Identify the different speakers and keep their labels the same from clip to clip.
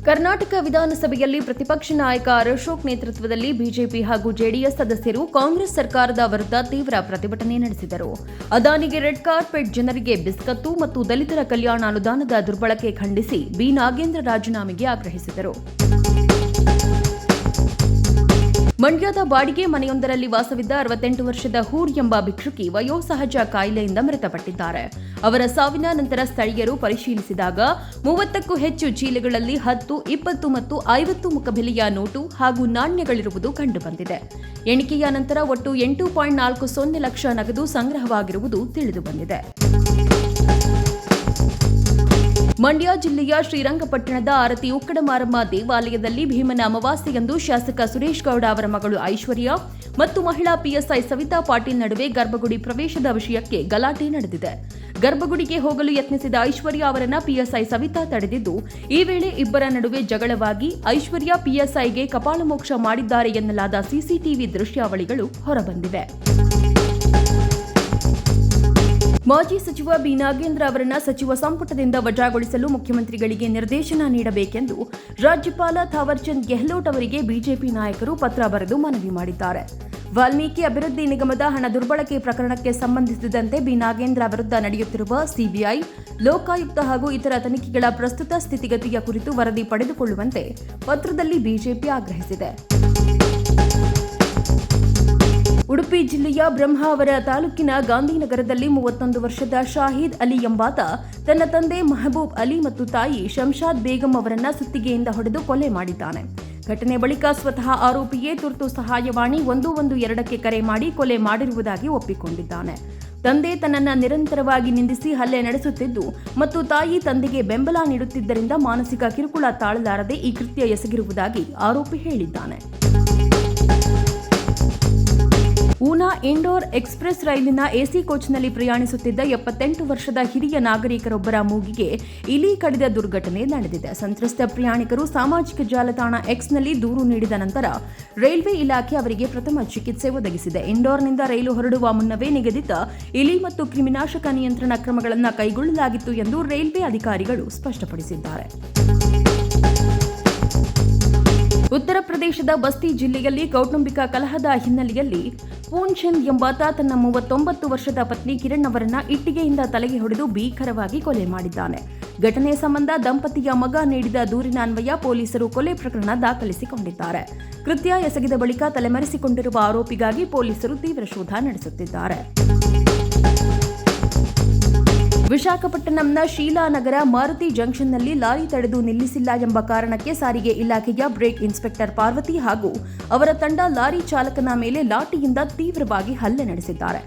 Speaker 1: ಕರ್ನಾಟಕ ವಿಧಾನಸಭೆಯಲ್ಲಿ ಪ್ರತಿಪಕ್ಷ ನಾಯಕ ಅಶೋಕ್ ನೇತೃತ್ವದಲ್ಲಿ ಬಿಜೆಪಿ ಹಾಗೂ ಜೆಡಿಎಸ್ ಸದಸ್ಯರು ಕಾಂಗ್ರೆಸ್ ಸರ್ಕಾರದ ವಿರುದ್ಧ ತೀವ್ರ ಪ್ರತಿಭಟನೆ ನಡೆಸಿದರು. ಅದಾನಿಗೆ ರೆಡ್ ಕಾರ್ಪೆಟ್, ಜನರಿಗೆ ಬಿಸ್ಕತ್ತು ಮತ್ತು ದಲಿತರ ಕಲ್ಯಾಣ ಅನುದಾನದ ದುರ್ಬಳಕೆ ಖಂಡಿಸಿ ಬಿ. ನಾಗೇಂದ್ರ ರಾಜೀನಾಮೆಗೆ ಆಗ್ರಹಿಸಿದರು. ಮಂಡ್ಯದ ಬಾಡಿಗೆ ಮನೆಯೊಂದರಲ್ಲಿ ವಾಸವಿದ್ದ 68 ವರ್ಷದ ಹೂರ್ ಎಂಬ ಭಿಕ್ಷುಕಿ ವಯೋಸಹಜ ಕಾಯಿಲೆಯಿಂದ ಮೃತಪಟ್ಟಿದ್ದಾರೆ. ಅವರ ಸಾವಿನ ನಂತರ ಸ್ಥಳೀಯರು ಪರಿಶೀಲಿಸಿದಾಗ 30ಕ್ಕೂ ಹೆಚ್ಚು ಚೀಲಗಳಲ್ಲಿ 10, 20 ಮತ್ತು 50 ಮುಖಬೆಲೆಯ ನೋಟು ಹಾಗೂ ನಾಣ್ಯಗಳಿರುವುದು ಕಂಡುಬಂದಿದೆ. ಎಣಿಕೆಯ ನಂತರ ಒಟ್ಟು 8.40 ಲಕ್ಷ ನಗದು ಸಂಗ್ರಹವಾಗಿರುವುದು ತಿಳಿದುಬಂದಿದೆ. ಮಂಡ್ಯ ಜಿಲ್ಲೆಯ ಶ್ರೀರಂಗಪಟ್ಟಣದ ಆರತಿ ಉಕ್ಕಡಮಾರಮ್ಮ ದೇವಾಲಯದಲ್ಲಿ ಭೀಮನ ಅಮಾವಾಸ್ಯೆಯಂದು ಶಾಸಕ ಸುರೇಶ್ ಗೌಡ ಅವರ ಮಗಳು ಐಶ್ವರ್ಯ ಮತ್ತು ಮಹಿಳಾ ಪಿಎಸ್ಐ ಸವಿತಾ ಪಾಟೀಲ್ ನಡುವೆ ಗರ್ಭಗುಡಿ ಪ್ರವೇಶದ ವಿಷಯಕ್ಕೆ ಗಲಾಟೆ ನಡೆದಿದೆ. ಗರ್ಭಗುಡಿಗೆ ಹೋಗಲು ಯತ್ನಿಸಿದ ಐಶ್ವರ್ಯ ಅವರನ್ನ ಪಿಎಸ್ಐ ಸವಿತಾ ತಡೆದಿದ್ದು, ಈ ವೇಳೆ ಇಬ್ಬರ ನಡುವೆ ಜಗಳವಾಗಿ ಐಶ್ವರ್ಯ ಪಿಎಸ್ಐಗೆ ಕಪಾಳಮೋಕ್ಷ ಮಾಡಿದ್ದಾರೆ ಎನ್ನಲಾದ ಸಿಸಿಟಿವಿ ದೃಶ್ಯಾವಳಿಗಳು ಹೊರಬಂದಿವೆ. ಮಾಜಿ ಸಚಿವ ಬಿ. ನಾಗೇಂದ್ರ ಅವರನ್ನ ಸಚಿವ ಸಂಪುಟದಿಂದ ವಜಾಗೊಳಿಸಲು ಮುಖ್ಯಮಂತ್ರಿಗಳಿಗೆ ನಿರ್ದೇಶನ ನೀಡಬೇಕೆಂದು ರಾಜ್ಯಪಾಲ ಥಾವರ್ಚಂದ್ ಗೆಹ್ಲೋಟ್ ಅವರಿಗೆ ಬಿಜೆಪಿ ನಾಯಕರು ಪತ್ರ ಬರೆದು ಮನವಿ ಮಾಡಿದ್ದಾರೆ. ವಾಲ್ಮೀಕಿ ಅಭಿವೃದ್ಧಿ ನಿಗಮದ ಹಣ ದುರ್ಬಳಕೆ ಪ್ರಕರಣಕ್ಕೆ ಸಂಬಂಧಿಸಿದಂತೆ ಬಿ. ನಾಗೇಂದ್ರ ವಿರುದ್ಧ ನಡೆಯುತ್ತಿರುವ ಸಿಬಿಐ, ಲೋಕಾಯುಕ್ತ ಹಾಗೂ ಇತರ ತನಿಖೆಗಳ ಪ್ರಸ್ತುತ ಸ್ಥಿತಿಗತಿಯ ಕುರಿತು ವರದಿ ಪಡೆದುಕೊಳ್ಳುವಂತೆ ಪತ್ರದಲ್ಲಿ ಬಿಜೆಪಿ ಆಗ್ರಹಿಸಿದೆ. ಉಡುಪಿ ಜಿಲ್ಲೆಯ ಬ್ರಹ್ಮಾವರ ತಾಲೂಕಿನ ಗಾಂಧಿನಗರದಲ್ಲಿ 31 ವರ್ಷದ ಶಾಹೀದ್ ಅಲಿ ಎಂಬಾತ ತನ್ನ ತಂದೆ ಮೆಹಬೂಬ್ ಅಲಿ ಮತ್ತು ತಾಯಿ ಶಂಷಾದ್ ಬೇಗಂ ಅವರನ್ನ ಸುತ್ತಿಗೆಯಿಂದ ಹೊಡೆದು ಕೊಲೆ ಮಾಡಿದ್ದಾನೆ. ಘಟನೆ ಬಳಿಕ ಸ್ವತಃ ಆರೋಪಿಯೇ ತುರ್ತು ಸಹಾಯವಾಣಿ 112ಕ್ಕೆ ಕರೆ ಮಾಡಿ ಕೊಲೆ ಮಾಡಿರುವುದಾಗಿ ಒಪ್ಪಿಕೊಂಡಿದ್ದಾನೆ. ತಂದೆ ತನ್ನನ್ನು ನಿರಂತರವಾಗಿ ನಿಂದಿಸಿ ಹಲ್ಲೆ ನಡೆಸುತ್ತಿದ್ದು ಮತ್ತು ತಾಯಿ ತಂದೆಗೆ ಬೆಂಬಲ ನೀಡುತ್ತಿದ್ದರಿಂದ ಮಾನಸಿಕ ಕಿರುಕುಳ ತಾಳಲಾರದೆ ಈ ಕೃತ್ಯ ಎಸಗಿರುವುದಾಗಿ ಆರೋಪಿ ಹೇಳಿದ್ದಾನೆ. ಊನಾ ಇಂಡೋರ್ ಎಕ್ಸ್ಪ್ರೆಸ್ ರೈಲಿನ ಎಸಿ ಕೋಚ್ನಲ್ಲಿ ಪ್ರಯಾಣಿಸುತ್ತಿದ್ದ 78 ವರ್ಷದ ಹಿರಿಯ ನಾಗರಿಕರೊಬ್ಬರ ಮೂಗಿಗೆ ಇಲಿ ಕಡಿದ ದುರ್ಘಟನೆ ನಡೆದಿದೆ. ಸಂತ್ರಸ್ತ ಪ್ರಯಾಣಿಕರು ಸಾಮಾಜಿಕ ಜಾಲತಾಣ ಎಕ್ಸ್ನಲ್ಲಿ ದೂರು ನೀಡಿದ ನಂತರ ರೈಲ್ವೆ ಇಲಾಖೆ ಅವರಿಗೆ ಪ್ರಥಮ ಚಿಕಿತ್ಸೆ ಒದಗಿಸಿದೆ. ಇಂಡೋರ್ನಿಂದ ರೈಲು ಹೊರಡುವ ಮುನ್ನವೇ ನಿಗದಿತ ಇಲಿ ಮತ್ತು ಕ್ರಿಮಿನಾಶಕ ನಿಯಂತ್ರಣ ಕ್ರಮಗಳನ್ನು ಕೈಗೊಳ್ಳಲಾಗಿತ್ತು ಎಂದು ರೈಲ್ವೆ ಅಧಿಕಾರಿಗಳು ಸ್ಪಷ್ಟಪಡಿಸಿದ್ದಾರೆ. ಉತ್ತರ ಪ್ರದೇಶದ ಬಸ್ತಿ ಜಿಲ್ಲೆಯಲ್ಲಿ ಕೌಟುಂಬಿಕ ಕಲಹದ ಹಿನ್ನೆಲೆಯಲ್ಲಿ ಪೂನ್ಚಂದ್ ಎಂಬಾತ ತನ್ನ 39 ವರ್ಷದ ಪತ್ನಿ ಕಿರಣ್ ಅವರನ್ನ ಇಟ್ಟಿಗೆಯಿಂದ ತಲೆಗೆ ಹೊಡೆದು ಭೀಕರವಾಗಿ ಕೊಲೆ ಮಾಡಿದ್ದಾನೆ. ಘಟನೆ ಸಂಬಂಧ ದಂಪತಿಯ ಮಗ ನೀಡಿದ ದೂರಿನ ಅನ್ವಯ ಪೊಲೀಸರು ಕೊಲೆ ಪ್ರಕರಣ ದಾಖಲಿಸಿಕೊಂಡಿದ್ದಾರೆ. ಕೃತ್ಯ ಎಸಗಿದ ಬಳಿಕ ತಲೆಮರೆಸಿಕೊಂಡಿರುವ ಆರೋಪಿಗಾಗಿ ಪೊಲೀಸರು ತೀವ್ರ ಶೋಧ ನಡೆಸುತ್ತಿದ್ದಾರೆ. ವಿಶಾಖಪಟ್ಟಣಂನ ಶೀಲಾನಗರ ಮಾರುತಿ ಜಂಕ್ಷನ್ನಲ್ಲಿ ಲಾರಿ ತಡೆದು ನಿಲ್ಲಿಸಿಲ್ಲ ಎಂಬ ಕಾರಣಕ್ಕೆ ಸಾರಿಗೆ ಇಲಾಖೆಯ ಬ್ರೇಕ್ ಇನ್ಸ್ಪೆಕ್ಟರ್ ಪಾರ್ವತಿ ಹಾಗೂ ಅವರ ತಂಡ ಲಾರಿ ಚಾಲಕನ ಮೇಲೆ ಲಾಠಿಯಿಂದ ತೀವ್ರವಾಗಿ ಹಲ್ಲೆ ನಡೆಸಿದ್ದಾರೆ.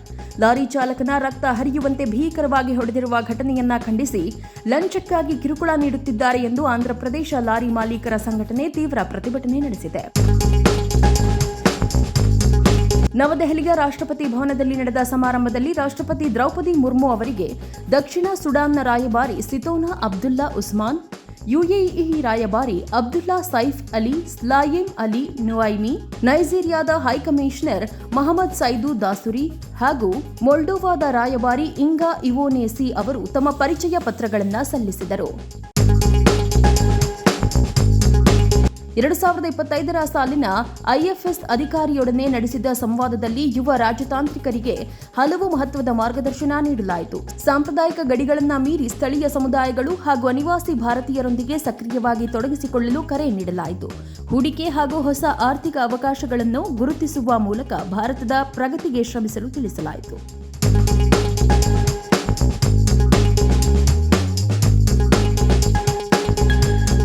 Speaker 1: ಲಾರಿ ಚಾಲಕನ ರಕ್ತ ಹರಿಯುವಂತೆ ಭೀಕರವಾಗಿ ಹೊಡೆದಿರುವ ಘಟನೆಯನ್ನ ಖಂಡಿಸಿ ಲಂಚಕ್ಕಾಗಿ ಕಿರುಕುಳ ನೀಡುತ್ತಿದ್ದಾರೆ ಎಂದು ಆಂಧ್ರಪ್ರದೇಶ ಲಾರಿ ಮಾಲೀಕರ ಸಂಘಟನೆ ತೀವ್ರ ಪ್ರತಿಭಟನೆ ನಡೆಸಿದೆ. ನವದೆಹಲಿಯ ರಾಷ್ಟ್ರಪತಿ ಭವನದಲ್ಲಿ ನಡೆದ ಸಮಾರಂಭದಲ್ಲಿ ರಾಷ್ಟ್ರಪತಿ ದ್ರೌಪದಿ ಮುರ್ಮು ಅವರಿಗೆ ದಕ್ಷಿಣ ಸುಡಾನ್ನ ರಾಯಭಾರಿ ಸಿತೋನಾ ಅಬ್ದುಲ್ಲಾ ಉಸ್ಮಾನ್, ಯುಎಇ ರಾಯಭಾರಿ ಅಬ್ದುಲ್ಲಾ ಸೈಫ್ ಅಲಿ ಸ್ಲಾಯೆಮ್ ಅಲಿ ನುಐಮಿ, ನೈಜೀರಿಯಾದ ಹೈಕಮಿಷನರ್ ಮಹಮ್ಮದ್ ಸೈದು ದಾಸುರಿ ಹಾಗೂ ಮೊಲ್ಡೋವಾದ ರಾಯಭಾರಿ ಇಂಗಾ ಇವೋನೇಸಿ ಅವರು ತಮ್ಮ ಪರಿಚಯ ಪತ್ರಗಳನ್ನು ಸಲ್ಲಿಸಿದರು. 2025ರ ಸಾಲಿನ ಐಎಫ್ಎಸ್ ಅಧಿಕಾರಿಯೊಡನೆ ನಡೆಸಿದ ಸಂವಾದದಲ್ಲಿ ಯುವ ರಾಜತಾಂತ್ರಿಕರಿಗೆ ಹಲವು ಮಹತ್ವದ ಮಾರ್ಗದರ್ಶನ ನೀಡಲಾಯಿತು. ಸಾಂಪ್ರದಾಯಿಕ ಗಡಿಗಳನ್ನು ಮೀರಿ ಸ್ಥಳೀಯ ಸಮುದಾಯಗಳು ಹಾಗೂ ಅನಿವಾಸಿ ಭಾರತೀಯರೊಂದಿಗೆ ಸಕ್ರಿಯವಾಗಿ ತೊಡಗಿಸಿಕೊಳ್ಳಲು ಕರೆ ನೀಡಲಾಯಿತು. ಹೂಡಿಕೆ ಹಾಗೂ ಹೊಸ ಆರ್ಥಿಕ ಅವಕಾಶಗಳನ್ನು ಗುರುತಿಸುವ ಮೂಲಕ ಭಾರತದ ಪ್ರಗತಿಗೆ ಶ್ರಮಿಸಲು ತಿಳಿಸಲಾಯಿತು.